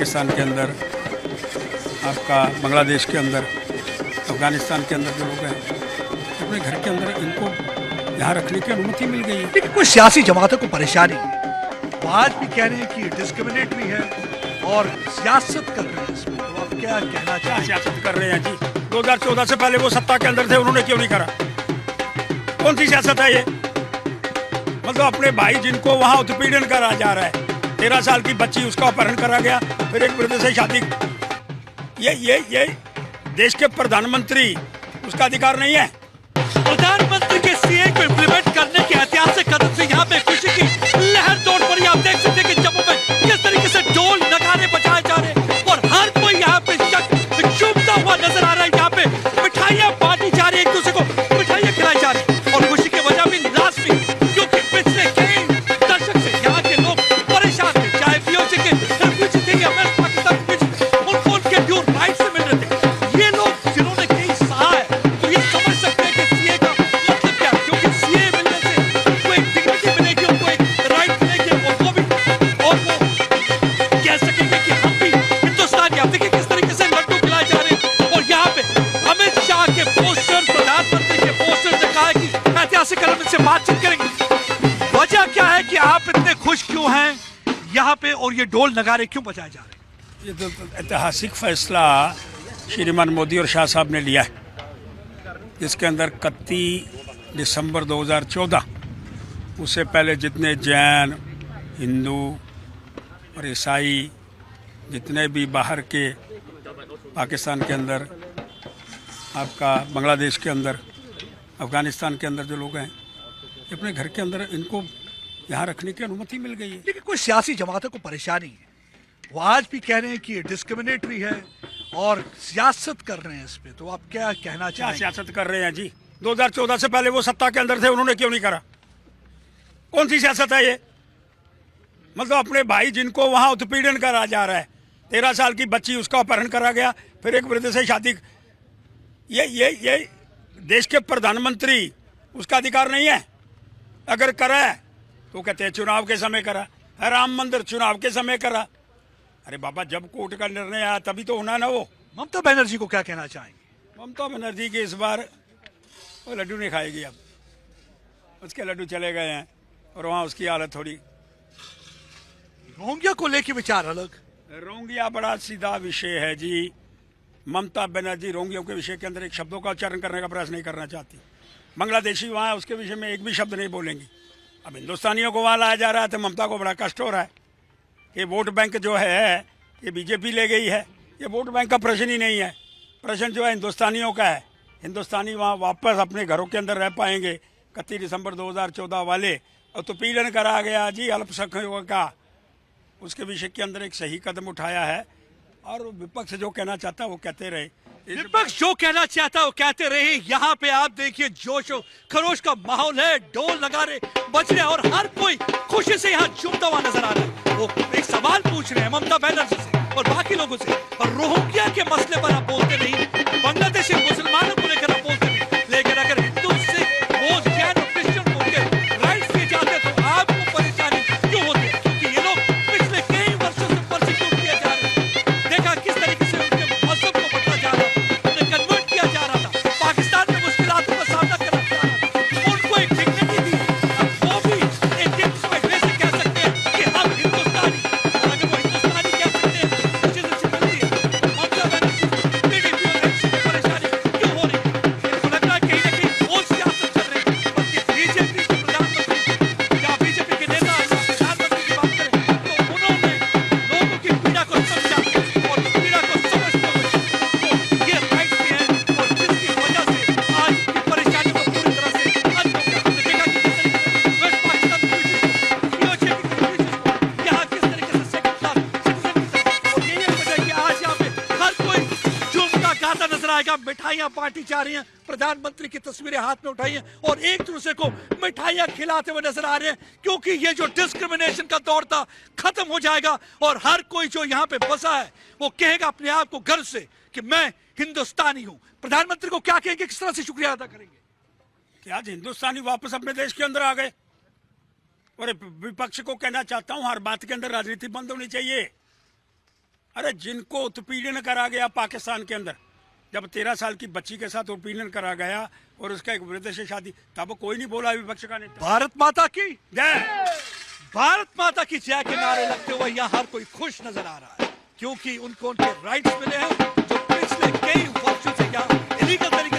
पाकिस्तान के अंदर, आपका बांग्लादेश के अंदर, अफगानिस्तान के अंदर जो लोग हैं अपने घर के अंदर इनको यहाँ रखने की अनुमति मिल गई है। लेकिन कुछ सियासी जमातों को परेशानी है, वो आज भी कह रहे हैं कि ये डिस्क्रिमिनेटरी है और सियासत कर रहे हैं इसमें। तो आप क्या कहना क्या चाहें? सियासत कर रहे हैं जी? 2014 से पहले वो सत्ता के अंदर थे, उन्होंने क्यों नहीं करा? कौन सी सियासत है ये? मतलब अपने भाई जिनको वहाँ उत्पीड़न करा जा रहा है, 13 साल की बच्ची, उसका अपहरण करा गया, फिर एक वृद्ध से शादी। ये देश के प्रधानमंत्री, उसका अधिकार नहीं है? प्रधानमंत्री के सीए को इम्प्लीमेंट करने के ऐतिहासिक कदम से यहाँ पे खुशी की लहर दौड़ पड़ी। आप देख सकते हैं कि जम्मू में किस तरीके से ढोल नगाड़े बजाए जा रहे हैं और हर कोई यहाँ पे चूमता हुआ नजर आ रहा है। यहाँ पे मिठाइयाँ बांटी जा रही है, एक दूसरे को मिठाइयाँ खिलाई जा रही है और खुशी की वजह भी लाजमी, क्योंकि पिछले कई दशक से यहाँ के लोग परेशान थे, चाहे पीओसी के रिफ्यूजी थे या वेस्ट पाकिस्तान के, उनको उनके ड्यू राइट से मिल रहे थे। ये लोग जिन्होंने कहीं सहा है तो ये समझ सकते हैं कि सीए का मतलब क्या है, क्योंकि सीए मिलने से उनको एक डिग्निटी मिलेगी, उनको एक राइट मिलेगी और वो कह सकेंगे कि हम भी हिंदुस्तानी। आप देखिए किस तरीके से लड्डू खिलाए जा रहे हैं और यहाँ पे अमित शाह के पोस्टर, प्रधानमंत्री के पोस्टर ने कहा है कि ऐतिहासिक कदम से बातचीत करेंगे। वजह क्या है कि आप इतने खुश क्यों हैं यहाँ पे और ये ढोल नगाड़े क्यों बजाए जा रहे हैं? ये तो ऐतिहासिक फैसला श्रीमान मोदी और शाह साहब ने लिया है, जिसके अंदर 31 दिसंबर 2014, उससे पहले जितने जैन, हिंदू और ईसाई, जितने भी बाहर के पाकिस्तान के अंदर, आपका बांग्लादेश के अंदर, अफगानिस्तान के अंदर जो लोग हैं ये अपने घर के अंदर इनको यहाँ रखने की अनुमति मिल गई है। लेकिन कुछ सियासी जमातों को परेशानी है, वो आज भी कह रहे हैं कि ये डिस्क्रिमिनेटरी है और सियासत कर रहे हैं इस पे। तो आप क्या कहना क्या चाहें? सियासत कर रहे हैं जी? 2014 से पहले वो सत्ता के अंदर थे, उन्होंने क्यों नहीं करा? कौन सी सियासत है ये? मतलब अपने भाई जिनको वहाँ उत्पीड़न करा जा रहा है, 13 साल की बच्ची, उसका अपहरण करा गया, फिर एक वृद्ध से शादी। ये देश के प्रधानमंत्री, उसका अधिकार नहीं है? अगर करा है तो कहते हैं चुनाव के समय करा, राम मंदिर चुनाव के समय करा। अरे बाबा, जब कोर्ट का निर्णय आया तभी तो होना ना वो। ममता बनर्जी को क्या कहना चाहेंगे? ममता बनर्जी की इस बार वो लड्डू नहीं खाएगी, अब उसके लड्डू चले गए हैं और वहाँ उसकी हालत थोड़ी। रोहिंग्या को लेके विचार अलग। रोहिंग्या बड़ा सीधा विषय है जी। ममता बनर्जी रोहिंग्या के विषय के अंदर एक शब्दों का उच्चारण करने का प्रयास नहीं करना चाहती। बांग्लादेशी वहाँ उसके विषय में एक भी शब्द नहीं बोलेंगी। अब हिंदुस्तानियों को वहाँ लाया जा रहा है तो ममता को बड़ा कष्ट हो रहा है कि वोट बैंक जो है ये बीजेपी ले गई है। ये वोट बैंक का प्रश्न ही नहीं है, प्रश्न जो है हिंदुस्तानियों का है। हिंदुस्तानी वहाँ वापस अपने घरों के अंदर रह पाएंगे। 31 दिसंबर 2014 वाले और तो पीड़न करा गया जी अल्पसंख्यकों का, उसके विषय के अंदर एक सही कदम उठाया है और विपक्ष जो कहना चाहता है वो कहते रहे। विपक्ष जो कहना चाहता है वो कहते रहे। यहाँ पे आप देखिए जोश और खरोश का माहौल है, ढोल नगाड़े बज रहे हैं और हर कोई खुशी से यहाँ झूमता हुआ नजर आ रहा है। वो एक सवाल पूछ रहे हैं ममता बनर्जी से और बाकी लोगों से, और रोहिंग्या के मसले पर आप बोलते नहीं, बांग्लादेशी मुसलमानों को लेकर आप बोलते नहीं, लेकिन अगर हिंदू सिख बौद्ध जैन और क्रिश्चियन को उनके राइट्स दिए जाते हैं तो आपको परेशानी क्यों होती है? क्योंकि ये लोग पिछले कई वर्षों से परसिक्यूट किए जा रहे हैं। देखा किस तरीके से उनके मजहब को बदला जा रहा था, उन्हें कन्वर्ट किया जा रहा था, पाकिस्तान में मुश्किलातों का सामना करना पड़ रहा था, उनको एक डिग्निटी दी। अब वो भी एक दिन में से कह सकते हैं कि हम हिंदुस्तानी, और अगर वो हिंदुस्तानी कह सकते हैं तो चीज़ अच्छी बनती है। ममता बनर्जी टीडीपी और एमसी की परेशानी क्यों हो रही है? इनको लग रहा है कहीं ना कहीं वो सियासत कर रहे हैं, बल्कि बीजेपी के प्रधानमंत्री या बीजेपी के नेता या प्रधानमंत्री की बात करें तो उन्होंने लोगों की पीड़ा को समझा और पीड़ा को समझते हुए ये राइट्स दिए हैं और जिसकी वजह से आज की परेशानियों को पूरी तरह से हल हो गया। हमने देखा कि किस तरीके से वेस्ट पाकिस्तान पीओसी की यहाँ किस तरीके से सेकंड क्लास सिटीजन की तरह, और यही वजह है कि आज यहाँ पे हर कोई झूमता गाता नजर आएगा। मिठाइयाँ बांटी जा रही हैं, प्रधानमंत्री की तस्वीरें हाथ में उठाई हैं और एक दूसरे को मिठाइयाँ खिलाते हुए नजर आ रहे हैं, क्योंकि ये जो डिस्क्रिमिनेशन का दौर था खत्म हो जाएगा और हर कोई जो यहाँ पे बसा है वो कहेगा अपने आप को गर्व से कि मैं हिंदुस्तानी हूँ। प्रधानमंत्री को क्या कहेंगे, किस तरह से शुक्रिया अदा करेंगे? कि आज हिंदुस्तानी वापस अपने देश के अंदर आ गए। और विपक्ष को कहना चाहता हूँ हर बात के अंदर राजनीति बंद होनी चाहिए। अरे जिनको उत्पीड़न करा गया पाकिस्तान के अंदर, जब 13 साल की बच्ची के साथ उत्पीड़न करा गया और उसका एक वृद्ध से शादी, तब कोई नहीं बोला विपक्ष का नेता। भारत माता की जय। भारत माता की जय के नारे लगते हुए यहाँ हर कोई खुश नजर आ रहा है, क्योंकि उनको उनके राइट्स मिले हैं जो पिछले कई वर्षों से यहाँ इलीगल तरीके